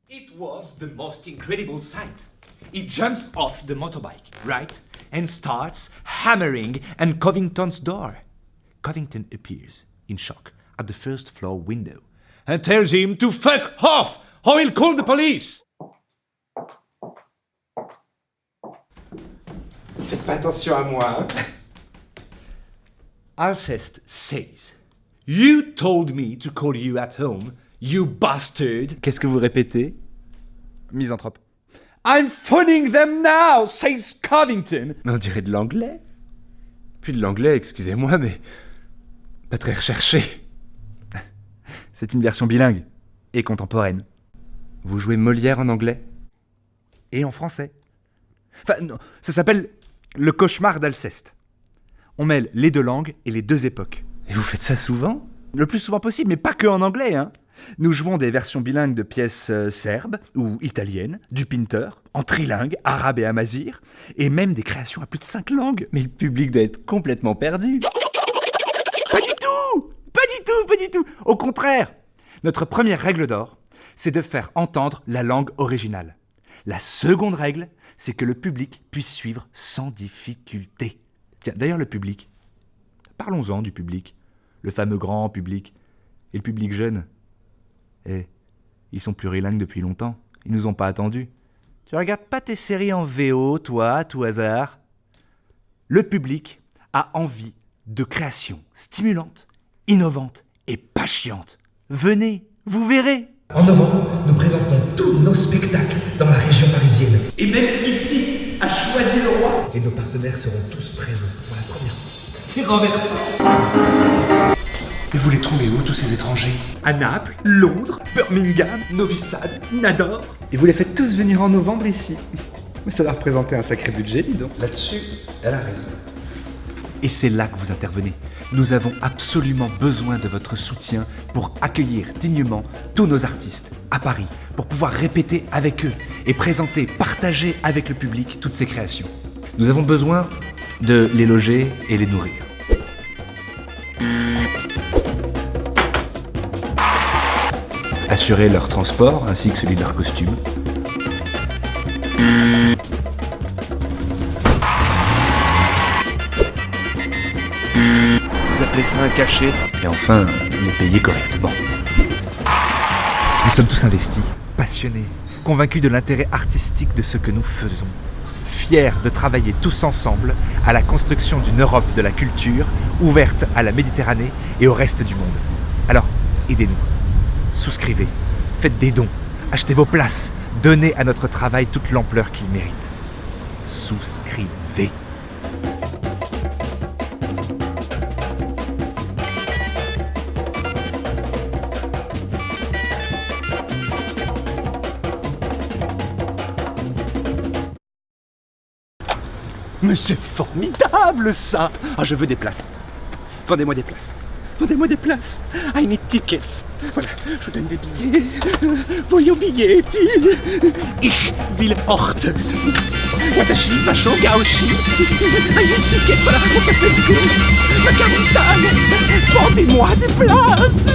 It was the most incredible sight. He jumps off the motorbike, right? And starts hammering on Covington's door. Covington appears, in shock, at the first floor window and tells him to fuck off or he'll call the police. Faites pas attention à moi, hein. Alceste says, "You told me to call you at home, you bastard." Qu'est-ce que vous répétez? Misanthrope. "I'm phoning them now," says Covington. On dirait de l'anglais. Puis de l'anglais, excusez-moi, mais pas très recherché. C'est une version bilingue et contemporaine. Vous jouez Molière en anglais et en français. Enfin, non, ça s'appelle le cauchemar d'Alceste. On mêle les deux langues et les deux époques. Et vous faites ça souvent? Le plus souvent possible, mais pas que en anglais, hein. Nous jouons des versions bilingues de pièces serbes ou italiennes, du Pinter, en trilingue, arabe et amazigh, et même des créations à plus de 5 langues. Mais le public doit être complètement perdu. Pas du tout! Pas du tout, pas du tout! Au contraire, notre première règle d'or, c'est de faire entendre la langue originale. La seconde règle, c'est que le public puisse suivre sans difficulté. Tiens, d'ailleurs le public, parlons-en du public, le fameux grand public, et le public jeune. Ils sont plurilingues depuis longtemps, ils nous ont pas attendus. Tu regardes pas tes séries en VO, toi, à tout hasard? Le public a envie de créations stimulantes, innovantes et pas chiantes. Venez, vous verrez. En novembre, nous présentons tous nos spectacles dans la région parisienne. Et même ici, à Choisy-le-Roi. Et nos partenaires seront tous présents pour la première fois. C'est renversant. Et vous les trouvez où, tous ces étrangers? À Naples, Londres, Birmingham, Novi Sad, Nador. Et vous les faites tous venir en novembre ici. Mais ça doit représenter un sacré budget, dis donc. Là-dessus, elle a raison. Et c'est là que vous intervenez. Nous avons absolument besoin de votre soutien pour accueillir dignement tous nos artistes à Paris, pour pouvoir répéter avec eux et présenter, partager avec le public toutes ces créations. Nous avons besoin de les loger et les nourrir. Assurer leur transport ainsi que celui de leur costume. Vous appelez ça un cachet? Et enfin, les payer correctement. Nous sommes tous investis, passionnés, convaincus de l'intérêt artistique de ce que nous faisons. Fiers de travailler tous ensemble à la construction d'une Europe de la culture ouverte à la Méditerranée et au reste du monde. Alors, aidez-nous. Souscrivez, faites des dons, achetez vos places, donnez à notre travail toute l'ampleur qu'il mérite. Souscrivez. Mais c'est formidable ça! Ah, je veux des places. Vendez-moi des places. Vendez-moi des places. I need tickets. Voilà, je vous donne des billets. Voyons billets, Till. Ich will Ort. Watashi, Basho, Gaoshi. I need tickets, voilà, mon café de go. Ma capitale. Vendez-moi des places.